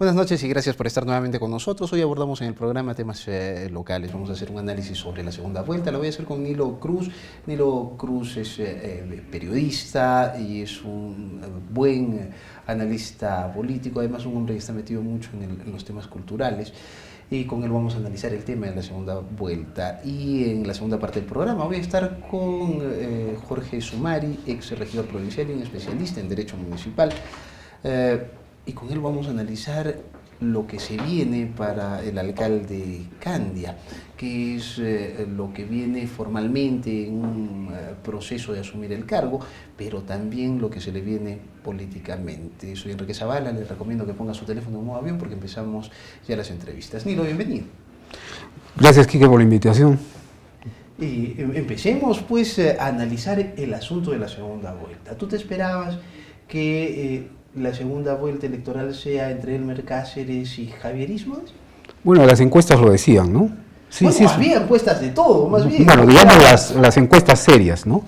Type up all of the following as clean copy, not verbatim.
Buenas noches y gracias por estar nuevamente con nosotros. Hoy abordamos en el programa temas locales. Vamos a hacer un análisis sobre la segunda vuelta. Lo voy a hacer con Nilo Cruz. Nilo Cruz es periodista y es un buen analista político, además un hombre que está metido mucho en los temas culturales. Y con él vamos a analizar el tema de la segunda vuelta. Y en la segunda parte del programa voy a estar con Jorge Sumari, ex regidor provincial y un especialista en Derecho Municipal. Y con él vamos a analizar lo que se viene para el alcalde Candia, que es lo que viene formalmente en un proceso de asumir el cargo, pero también lo que se le viene políticamente. Soy Enrique Zavala, les recomiendo que ponga su teléfono en modo avión porque empezamos ya las entrevistas. Nilo, bienvenido. Gracias, Quique, por la invitación. Y empecemos pues a analizar el asunto de la segunda vuelta. ¿Tú te esperabas que la segunda vuelta electoral sea entre Elmer Cáceres y Javier Ismas? Bueno, las encuestas lo decían, ¿no? Sí, bueno, sí, había encuestas de todo, más bien. Bueno, digamos las encuestas serias, ¿no?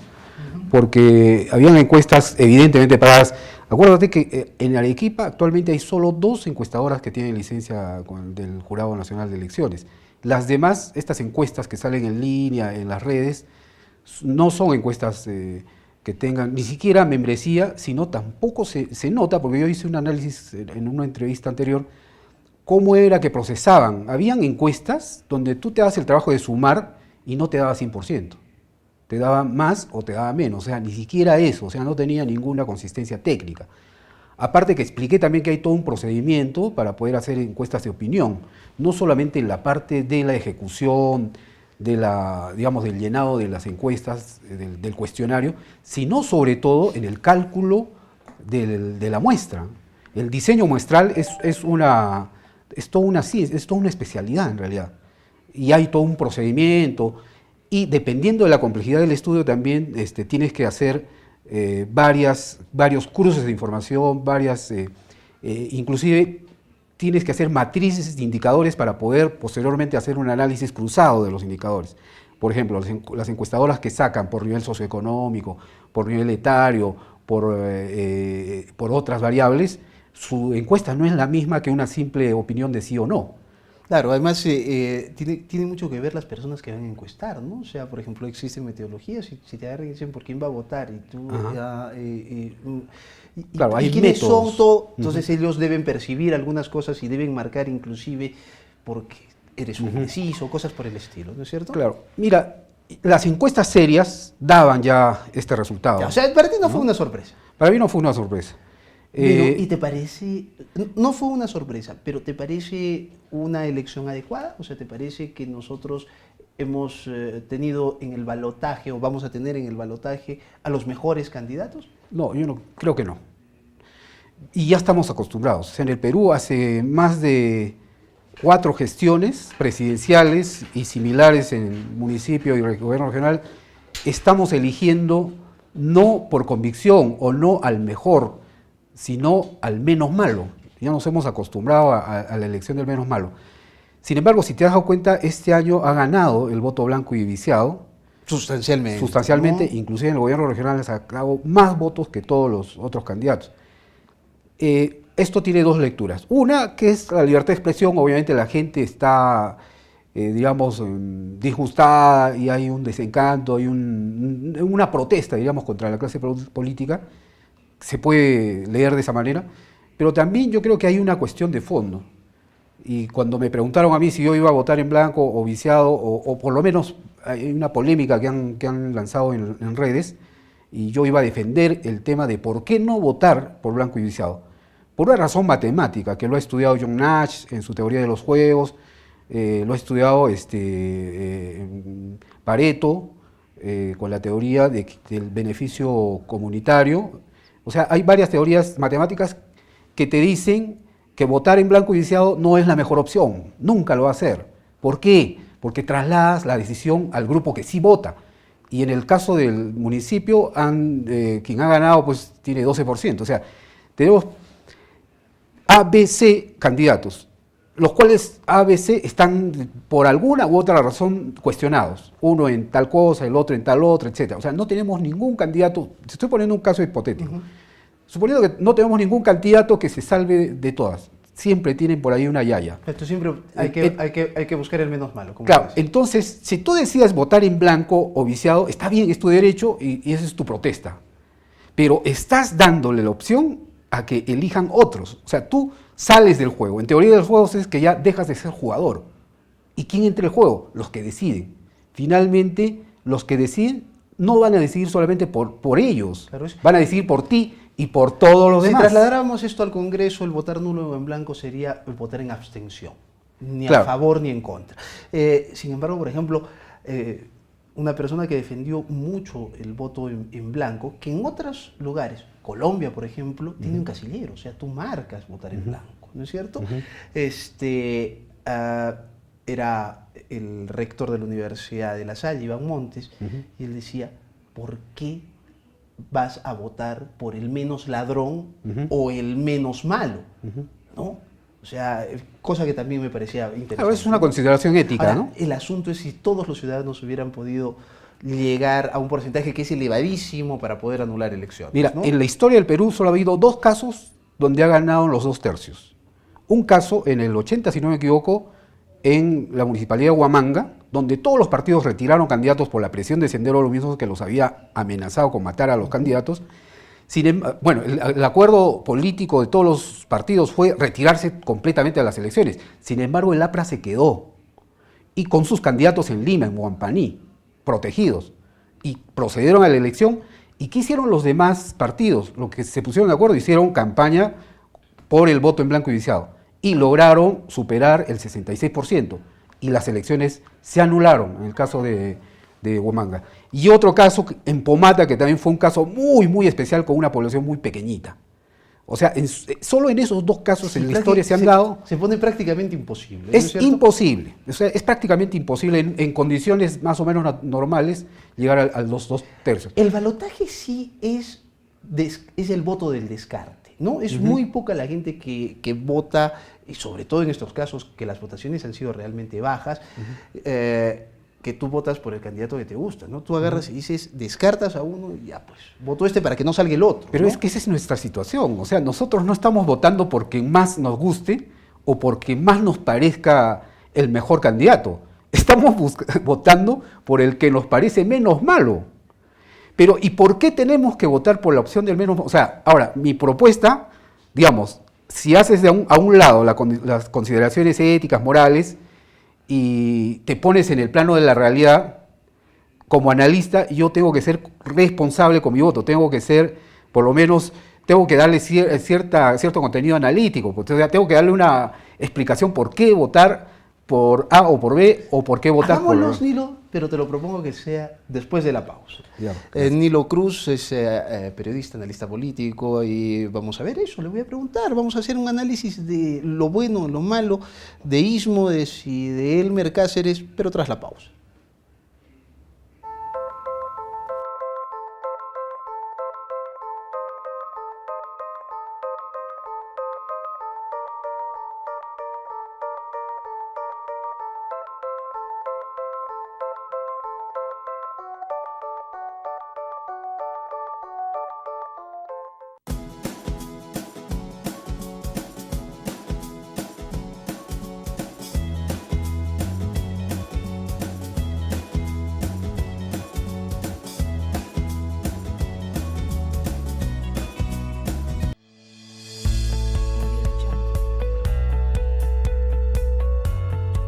Porque habían encuestas evidentemente pagadas. Acuérdate que en Arequipa actualmente hay solo 2 encuestadoras que tienen licencia del Jurado Nacional de Elecciones. Las demás, estas encuestas que salen en línea, en las redes, no son encuestas que tengan ni siquiera membresía, sino tampoco se nota, porque yo hice un análisis en una entrevista anterior, cómo era que procesaban. Habían encuestas donde tú te dabas el trabajo de sumar y no te daba 100%. Te daba más o te daba menos, o sea, ni siquiera eso, o sea, no tenía ninguna consistencia técnica. Aparte que expliqué también que hay todo un procedimiento para poder hacer encuestas de opinión, no solamente en la parte de la ejecución, digamos, del llenado de las encuestas, del cuestionario, sino sobre todo en el cálculo de la muestra. El diseño muestral es toda una ciencia, es toda una especialidad en realidad. Y hay todo un procedimiento, y dependiendo de la complejidad del estudio también tienes que hacer varios cruces de información, inclusive tienes que hacer matrices de indicadores para poder posteriormente hacer un análisis cruzado de los indicadores. Por ejemplo, las encuestadoras que sacan por nivel socioeconómico, por nivel etario, por otras variables, su encuesta no es la misma que una simple opinión de sí o no. Claro, además tiene mucho que ver las personas que van a encuestar, ¿no? O sea, por ejemplo, existe metodología, si te agarran y dicen por quién va a votar y tú... claro, hay quiénes métodos. Son entonces ellos deben percibir algunas cosas y deben marcar inclusive porque eres un indeciso, cosas por el estilo, ¿no es cierto? Claro, mira, las encuestas serias daban ya este resultado. Ya, o sea, para ti no fue una sorpresa. Para mí no fue una sorpresa. ¿Y te parece, no fue una sorpresa, pero te parece una elección adecuada? O sea, ¿te parece que nosotros hemos tenido en el balotaje o vamos a tener en el balotaje a los mejores candidatos? No, yo no, creo que no. Y ya estamos acostumbrados. O sea, en el Perú hace más de 4 gestiones presidenciales y similares en municipio y gobierno regional, estamos eligiendo no por convicción o no al mejor, sino al menos malo. Ya nos hemos acostumbrado a la elección del menos malo. Sin embargo, si te has dado cuenta, este año ha ganado el voto blanco y viciado. Sustancialmente, ¿no? Inclusive en el gobierno regional ha sacado más votos que todos los otros candidatos. Esto tiene 2 lecturas. Una, que es la libertad de expresión. Obviamente la gente está, digamos, disgustada y hay un desencanto, hay una protesta, digamos, contra la clase política. Se puede leer de esa manera, pero también yo creo que hay una cuestión de fondo. Y cuando me preguntaron a mí si yo iba a votar en blanco o viciado, o por lo menos hay una polémica que han lanzado en redes, y yo iba a defender el tema de por qué no votar por blanco y viciado. Por una razón matemática, que lo ha estudiado John Nash en su teoría de los juegos, lo ha estudiado Pareto con la teoría del beneficio comunitario. O sea, hay varias teorías matemáticas que te dicen que votar en blanco y viciado no es la mejor opción, nunca lo va a hacer. ¿Por qué? Porque trasladas la decisión al grupo que sí vota. Y en el caso del municipio, quien ha ganado pues tiene 12%. O sea, tenemos A, B, C candidatos, los cuales A, B, C están por alguna u otra razón cuestionados. Uno en tal cosa, el otro en tal otra, etc. O sea, no tenemos ningún candidato, te estoy poniendo un caso hipotético, suponiendo que no tenemos ningún candidato que se salve de todas. siempre tienen por ahí una yaya. Esto siempre hay que buscar el menos malo. Como Claro, dices. entonces, si tú decides votar en blanco o viciado, está bien, es tu derecho y esa es tu protesta. Pero estás dándole la opción a que elijan otros. O sea, tú sales del juego. En teoría del juego es que ya dejas de ser jugador. ¿Y quién entra al juego? Los que deciden. Finalmente, los que deciden no van a decidir solamente por ellos, Claro, van a decidir por ti y por todos los Si demás. trasladáramos esto al Congreso, el votar nulo o en blanco sería el votar en abstención, ni Claro. a favor ni en contra. Sin embargo, por ejemplo, una persona que defendió mucho el voto en blanco, que en otros lugares, Colombia, por ejemplo, tiene un casillero, o sea, tú marcas votar en blanco, ¿no es cierto? Era el rector de la Universidad de La Salle, Iván Montes, y él decía, ¿por qué vas a votar por el menos ladrón o el menos malo? ¿No? O sea, cosa que también me parecía interesante. Claro, es una consideración ética, Ahora, ¿no? el asunto es si todos los ciudadanos hubieran podido llegar a un porcentaje que es elevadísimo para poder anular elecciones. Mira, ¿no? en la historia del Perú solo ha habido 2 casos donde ha ganado los 2/3. Un caso en el 80, si no me equivoco, en la municipalidad de Huamanga, donde todos los partidos retiraron candidatos por la presión de Sendero Luminoso, que los había amenazado con matar a los candidatos. Bueno, el acuerdo político de todos los partidos fue retirarse completamente de las elecciones. Sin embargo, el APRA se quedó, y con sus candidatos en Lima, en Huampaní, protegidos, y procedieron a la elección. ¿Y qué hicieron los demás partidos? Lo que se pusieron de acuerdo, hicieron campaña por el voto en blanco y viciado, y lograron superar el 66%, y las elecciones se anularon, en el caso de Huamanga. Y otro caso en Pomata, que también fue un caso muy, muy especial, con una población muy pequeñita. O sea, solo en esos 2 casos en la historia se han dado. Se pone prácticamente imposible. ¿no Es cierto? imposible, o sea, es prácticamente imposible en condiciones más o menos normales llegar a los 2/3. El balotaje sí es el voto del descarte, ¿no? Es muy poca la gente que vota, y sobre todo en estos casos que las votaciones han sido realmente bajas, que tú votas por el candidato que te gusta, ¿no? Tú agarras y dices, descartas a uno y ya, pues, voto para que no salga el otro. Pero ¿no? es que esa es nuestra situación, o sea, nosotros no estamos votando porque más nos guste o porque más nos parezca el mejor candidato, estamos votando por el que nos parece menos malo. Pero, ¿y por qué tenemos que votar por la opción del menos malo? O sea, ahora, mi propuesta, digamos, si haces a un lado las consideraciones éticas, morales, y te pones en el plano de la realidad, como analista, yo tengo que ser responsable con mi voto, tengo que ser, por lo menos, tengo que darle cierto contenido analítico, o sea, tengo que darle una explicación por qué votar por A o por B, o por qué votar Hagámoslos, Nilo, pero te lo propongo que sea después de la pausa. Ya, Nilo Cruz es periodista, analista político, y vamos a ver eso, le voy a preguntar, vamos a hacer un análisis de lo bueno, lo malo, de Ismodes y de Elmer Cáceres, pero tras la pausa.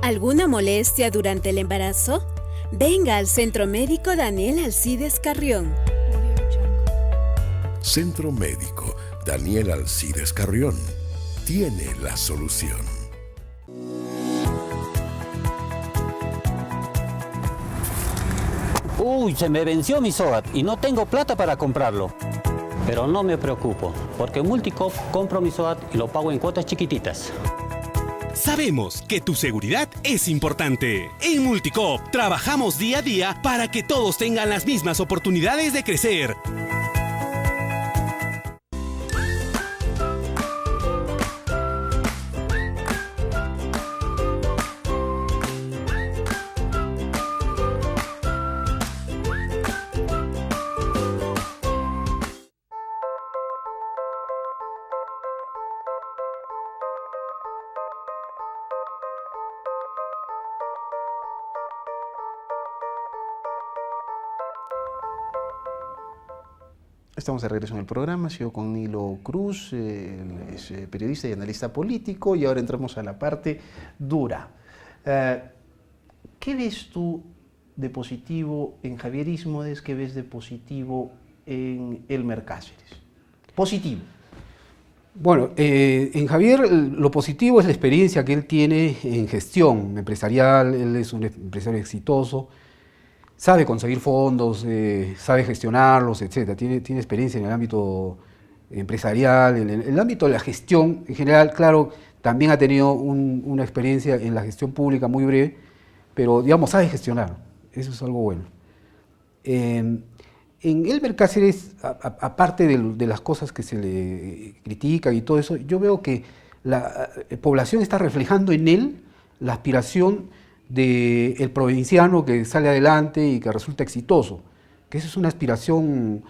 ¿Alguna molestia durante el embarazo? Venga al Centro Médico Daniel Alcides Carrión. Centro Médico Daniel Alcides Carrión tiene la solución. Uy, se me venció mi SOAT y no tengo plata para comprarlo. Pero no me preocupo, porque en Multicoop compro mi SOAT y lo pago en cuotas chiquititas. Sabemos que tu seguridad es importante. En Multicoop trabajamos día a día para que todos tengan las mismas oportunidades de crecer. Estamos de regreso en el programa, sigo con Nilo Cruz, él es periodista y analista político, y ahora entramos a la parte dura. ¿Qué ves tú de positivo en Javier Ísmodes? ¿Qué ves de positivo en Elmer Cáceres? Positivo. Bueno, en Javier lo positivo es la experiencia que él tiene en gestión empresarial. Él es un empresario exitoso, sabe conseguir fondos, sabe gestionarlos, etc. Tiene experiencia en el ámbito empresarial, en el ámbito de la gestión en general. Claro, también ha tenido una experiencia en la gestión pública muy breve, pero digamos, sabe gestionar. Eso es algo bueno. En Elmer Cáceres, aparte de las cosas que se le critican y todo eso, yo veo que la población está reflejando en él la aspiración del provinciano que sale adelante y que resulta exitoso, que esa es una aspiración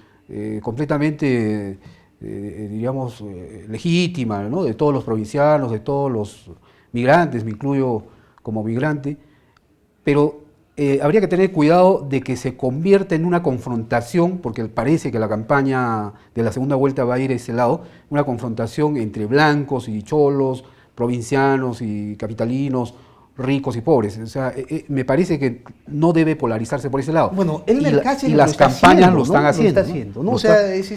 completamente, diríamos, legítima, ¿no? De todos los provincianos, de todos los migrantes, me incluyo como migrante, pero habría que tener cuidado de que se convierta en una confrontación, porque parece que la campaña de la segunda vuelta va a ir a ese lado, una confrontación entre blancos y cholos, provincianos y capitalinos, ricos y pobres. O sea, me parece que no debe polarizarse por ese lado. Bueno, Elmer Cáceres y las campañas lo están haciendo. Lo está haciendo, ¿no? O sea, esa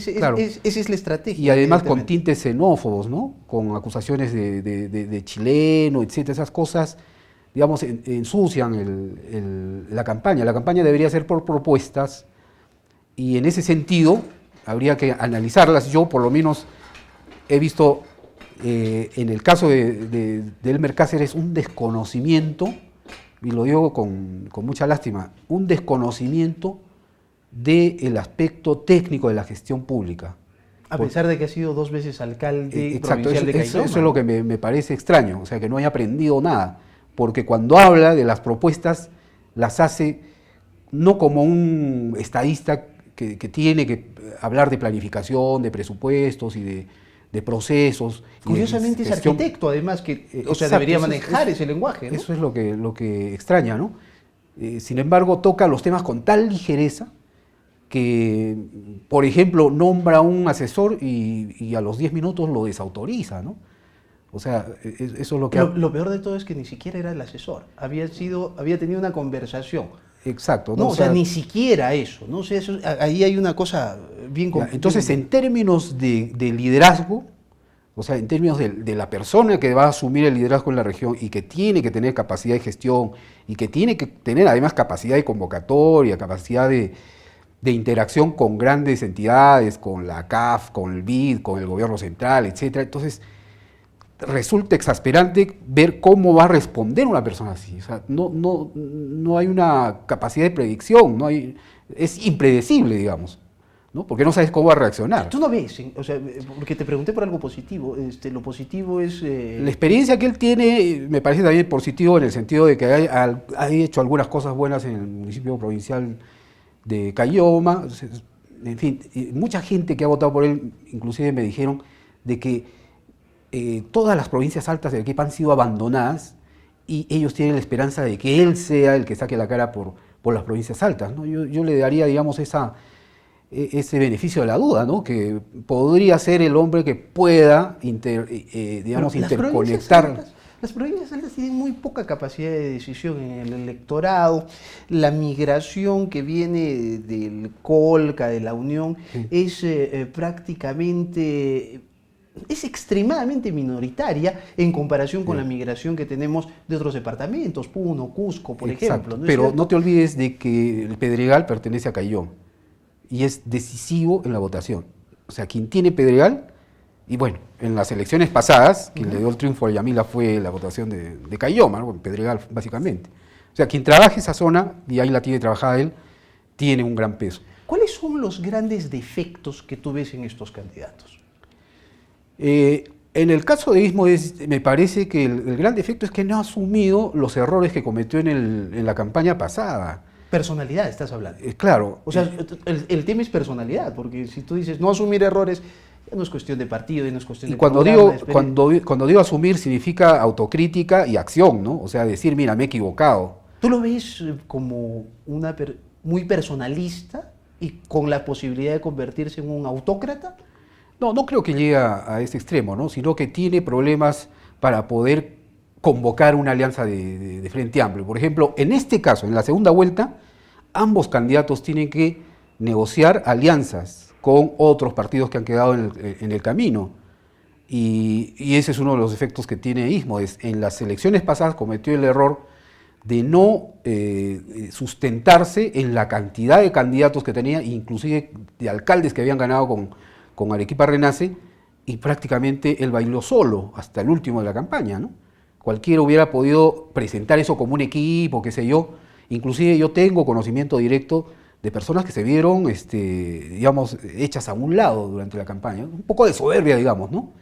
es la estrategia. Y además con tintes xenófobos, ¿no? Con acusaciones de chileno, etcétera, esas cosas, digamos, ensucian la campaña. La campaña debería ser por propuestas y en ese sentido habría que analizarlas. Yo por lo menos he visto en el caso de Elmer Cáceres un desconocimiento, y lo digo con mucha lástima, un desconocimiento del aspecto técnico de la gestión pública. A pesar de que ha sido 2 veces alcalde exacto, provincial de Caylloma. Eso es lo que me parece extraño, o sea, que no haya aprendido nada, porque cuando habla de las propuestas, las hace no como un estadista que tiene que hablar de planificación, de presupuestos y de procesos. Curiosamente es arquitecto, además, que exacto, debería manejar ese lenguaje, ¿no? Eso es lo que extraña, ¿no? Sin embargo, toca los temas con tal ligereza que, por ejemplo, nombra un asesor y a los 10 minutos lo desautoriza, ¿no? O sea, eso es lo que... Lo peor de todo es que ni siquiera era el asesor, había tenido una conversación. Exacto. No, o sea, ni siquiera eso, ¿no? O sea, ahí hay una cosa bien complicada. Entonces, en términos de liderazgo, o sea, en términos de la persona que va a asumir el liderazgo en la región y que tiene que tener capacidad de gestión y que tiene que tener además capacidad de convocatoria, capacidad de interacción con grandes entidades, con la CAF, con el BID, con el gobierno central, etcétera. Entonces, resulta exasperante ver cómo va a responder una persona así. O sea, no hay una capacidad de predicción, es impredecible, digamos, ¿no? Porque no sabes cómo va a reaccionar. Tú no ves, o sea, porque te pregunté por algo positivo. Lo positivo es... La experiencia que él tiene me parece también positivo en el sentido de que ha hecho algunas cosas buenas en el municipio provincial de Caylloma. En fin, mucha gente que ha votado por él, inclusive me dijeron de que todas las provincias altas del Arequipa han sido abandonadas y ellos tienen la esperanza de que él sea el que saque la cara por las provincias altas, ¿no? Yo le daría, digamos, ese beneficio de la duda, ¿no? Que podría ser el hombre que pueda, interconectar. Las provincias altas tienen muy poca capacidad de decisión en el electorado. La migración que viene del Colca, de la Unión, es prácticamente... es extremadamente minoritaria en comparación con la migración que tenemos de otros departamentos, Puno, Cusco, por ejemplo. ¿No? Pero no te olvides de que el Pedregal pertenece a Caylloma y es decisivo en la votación. O sea, quien tiene Pedregal, y bueno, en las elecciones pasadas, quien le dio el triunfo a Yamila fue la votación de Caylloma, ¿no? Pedregal básicamente. O sea, quien trabaja esa zona, y ahí la tiene trabajada él, tiene un gran peso. ¿Cuáles son los grandes defectos que tú ves en estos candidatos? En el caso de Ísmodes, me parece que el gran defecto es que no ha asumido los errores que cometió en la campaña pasada. Personalidad estás hablando. Claro. O sea, el tema es personalidad, porque si tú dices no asumir errores, ya no es cuestión de partido, ya no es cuestión de programa, cuando digo asumir significa autocrítica y acción, ¿no? O sea, decir, mira, me he equivocado. ¿Tú lo ves como muy personalista y con la posibilidad de convertirse en un autócrata? No, no creo que llegue a ese extremo, ¿no? Sino que tiene problemas para poder convocar una alianza de Frente Amplio. Por ejemplo, en este caso, en la segunda vuelta, ambos candidatos tienen que negociar alianzas con otros partidos que han quedado en el camino. Y ese es uno de los efectos que tiene Istmo. En las elecciones pasadas cometió el error de no sustentarse en la cantidad de candidatos que tenía, inclusive de alcaldes que habían ganado con Arequipa Renace, y prácticamente él bailó solo hasta el último de la campaña, ¿no? Cualquiera hubiera podido presentar eso como un equipo, qué sé yo. Inclusive yo tengo conocimiento directo de personas que se vieron, digamos, hechas a un lado durante la campaña. Un poco de soberbia, digamos, ¿no?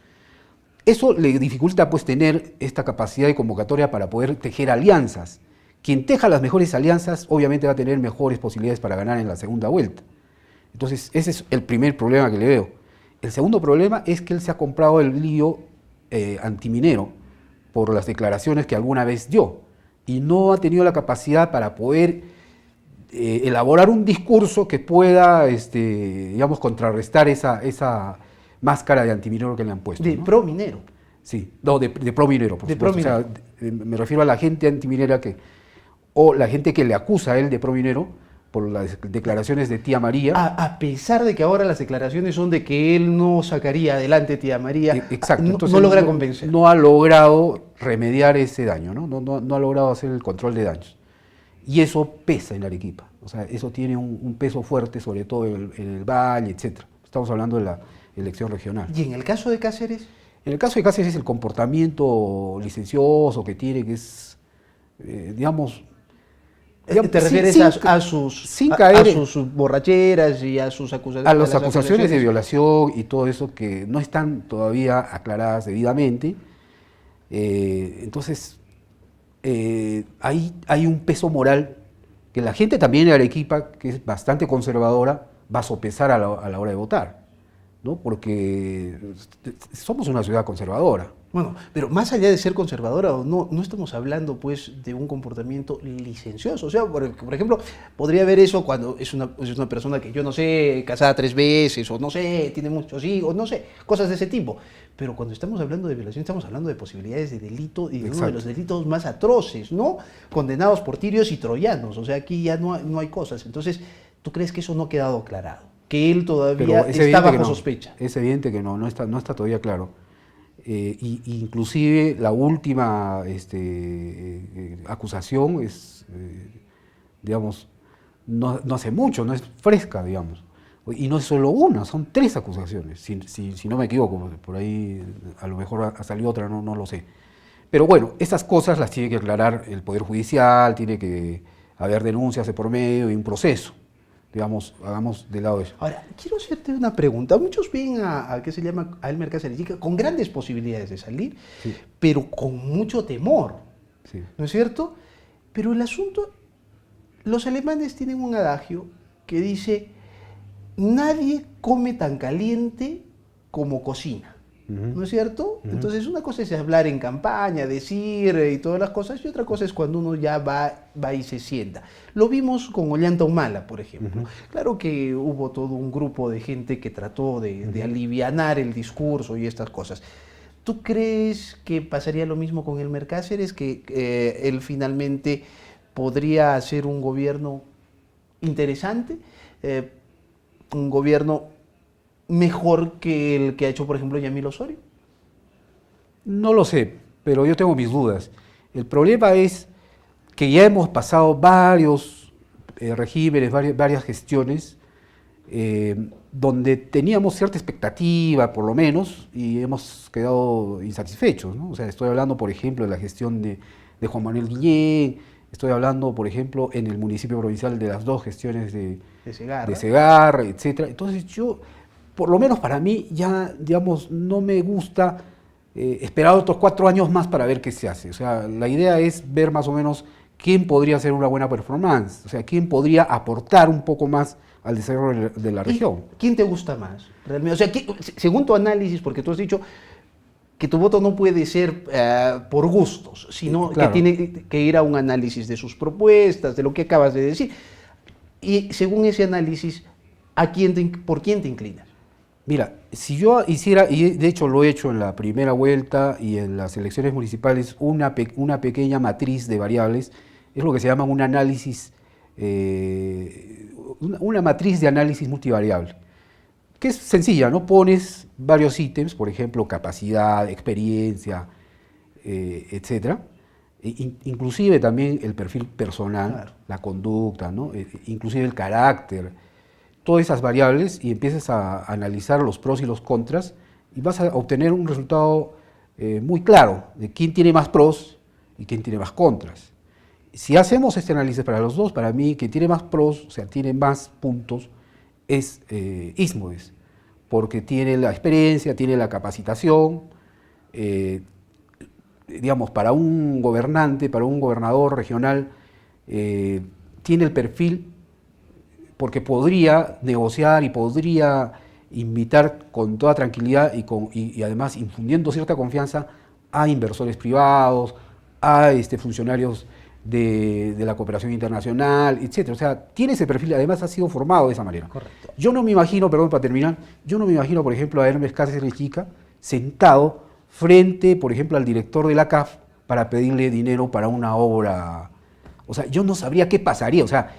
Eso le dificulta, pues, tener esta capacidad de convocatoria para poder tejer alianzas. Quien teja las mejores alianzas, obviamente va a tener mejores posibilidades para ganar en la segunda vuelta. Entonces, ese es el primer problema que le veo. El segundo problema es que él se ha comprado el lío antiminero por las declaraciones que alguna vez dio, y no ha tenido la capacidad para poder elaborar un discurso que pueda, digamos, contrarrestar esa máscara de antiminero que le han puesto. De ¿no? pro-minero. Sí, no, de pro-minero, por De supuesto. O sea, me refiero a la gente antiminera o la gente que le acusa a él de pro-minero por las declaraciones de Tía María. A pesar de que ahora las declaraciones son de que él no sacaría adelante Tía María, Exacto. Entonces, no logra convencer. No ha logrado remediar ese daño, ¿no? No ha logrado hacer el control de daños. Y eso pesa en Arequipa. O sea, eso tiene un peso fuerte, sobre todo en el Valle, etc. Estamos hablando de la elección regional. ¿Y en el caso de Cáceres? En el caso de Cáceres, el comportamiento licencioso que tiene, que es, digamos... ¿Te refieres a sus borracheras y a sus acusaciones? A las acusaciones de violación y todo eso que no están todavía aclaradas debidamente. Entonces, hay un peso moral que la gente también de Arequipa, que es bastante conservadora, va a sopesar a la hora de votar, ¿no? Porque somos una ciudad conservadora. Bueno, pero más allá de ser conservadora o no, no estamos hablando, pues, de un comportamiento licencioso. O sea, por ejemplo, podría haber eso cuando es una persona que, yo no sé, casada 3 veces, o no sé, tiene muchos hijos, no sé, cosas de ese tipo. Pero cuando estamos hablando de violación, estamos hablando de posibilidades de delito, y de uno de los delitos más atroces, ¿no? Condenados por tirios y troyanos. O sea, aquí ya no hay cosas. Entonces, ¿tú crees que eso no ha quedado aclarado? Que él todavía está bajo sospecha. Es evidente que no está todavía claro. Inclusive la última acusación es, digamos, no hace mucho, no es fresca, digamos. Y no es solo una, son 3 acusaciones, si no me equivoco, por ahí a lo mejor ha salido otra, no lo sé. Pero bueno, esas cosas las tiene que aclarar el Poder Judicial, tiene que haber denuncias de por medio y un proceso. Digamos, hagamos de lado eso. Ahora, quiero hacerte una pregunta. Muchos ven a ¿qué se llama? A Elmer Cáceres con grandes posibilidades de salir, sí, pero con mucho temor, sí, ¿no es cierto? Pero el asunto, los alemanes tienen un adagio que dice: nadie come tan caliente como cocina. ¿No es cierto? Entonces, una cosa es hablar en campaña, decir y todas las cosas, y otra cosa es cuando uno ya va y se sienta. Lo vimos con Ollanta Humala, por ejemplo. Claro que hubo todo un grupo de gente que trató de alivianar el discurso y estas cosas. ¿Tú crees que pasaría lo mismo con Elmer Cáceres, que él finalmente podría hacer un gobierno interesante, un gobierno mejor que el que ha hecho, por ejemplo, Yamil Osorio? No lo sé, pero yo tengo mis dudas. El problema es que ya hemos pasado varios regímenes, varias gestiones, donde teníamos cierta expectativa, por lo menos, y hemos quedado insatisfechos, ¿no? O sea, estoy hablando, por ejemplo, de la gestión de Juan Manuel Guillén, estoy hablando, por ejemplo, en el municipio provincial de las 2 gestiones de Segarra, etc. Entonces yo, por lo menos para mí, ya, digamos, no me gusta esperar otros 4 años más para ver qué se hace. O sea, la idea es ver más o menos quién podría hacer una buena performance, o sea, quién podría aportar un poco más al desarrollo de la región. ¿Quién te gusta más? Realmente? O sea, según tu análisis, porque tú has dicho que tu voto no puede ser por gustos, sino claro, que tiene que ir a un análisis de sus propuestas, de lo que acabas de decir. Y según ese análisis, ¿Por quién te inclinas? Mira, si yo hiciera, y de hecho lo he hecho en la primera vuelta y en las elecciones municipales, una pequeña matriz de variables, es lo que se llama un análisis, una matriz de análisis multivariable, que es sencilla, ¿no? Pones varios ítems, por ejemplo, capacidad, experiencia, etcétera, inclusive también el perfil personal, Claro. la conducta, ¿no? Inclusive el carácter, todas esas variables, y empiezas a analizar los pros y los contras y vas a obtener un resultado muy claro de quién tiene más pros y quién tiene más contras. Si hacemos este análisis para los dos, para mí quien tiene más pros, o sea, tiene más puntos, es Ismodes, porque tiene la experiencia, tiene la capacitación, digamos, para un gobernante, para un gobernador regional, tiene el perfil porque podría negociar y podría invitar con toda tranquilidad y además infundiendo cierta confianza a inversores privados, a funcionarios de la cooperación internacional, etc. O sea, tiene ese perfil, además ha sido formado de esa manera. Correcto. Yo no me imagino, perdón, para terminar, yo no me imagino, por ejemplo, a Hermes Cáceres Chica sentado frente, por ejemplo, al director de la CAF para pedirle dinero para una obra. O sea, yo no sabría qué pasaría, o sea,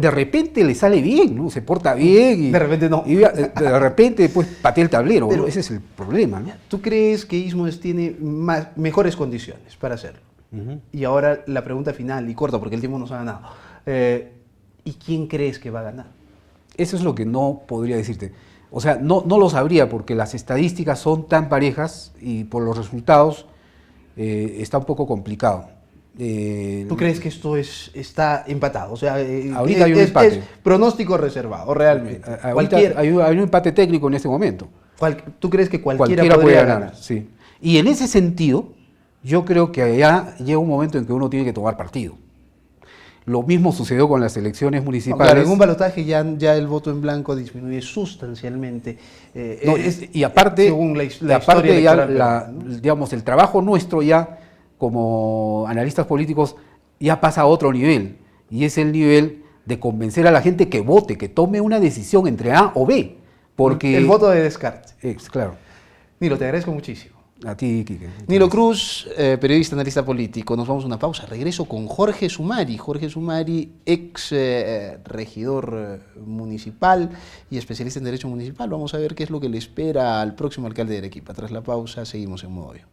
de repente le sale bien, ¿no? Se porta bien y De repente no. y de repente pues patea el tablero, Pero- ¿no? Ese es el problema, ¿no? ¿Tú crees que Ismodes tiene mejores condiciones para hacerlo? Y ahora la pregunta final, y corta porque el tiempo nos ha ganado. ¿Y quién crees que va a ganar? Eso es lo que no podría decirte. O sea, no lo sabría porque las estadísticas son tan parejas y por los resultados está un poco complicado. ¿Tú crees que esto está empatado? O sea, Ahorita hay un empate. es pronóstico reservado, realmente. Ahorita hay un empate técnico en este momento. ¿Tú crees que cualquiera Cualquiera puede podría ganar, ganar? sí. Y en ese sentido, yo creo que ya llega un momento en que uno tiene que tomar partido. Lo mismo sucedió con las elecciones No, municipales. claro, en un balotaje ya el voto en blanco disminuye sustancialmente. No, y aparte, según la aparte historia ya electoral peruana, ¿no? digamos, el trabajo nuestro ya como analistas políticos ya pasa a otro nivel, y es el nivel de convencer a la gente que vote, que tome una decisión entre A o B, porque... El voto de descarte. Claro, Nilo, te agradezco muchísimo. a ti, Quique. Nilo Cruz, periodista, analista político. Nos vamos a una pausa. Regreso con Jorge Sumari. Jorge Sumari, ex regidor municipal y especialista en derecho municipal. Vamos a ver qué es lo que le espera al próximo alcalde de Arequipa. Tras la pausa, seguimos en Modo Bio.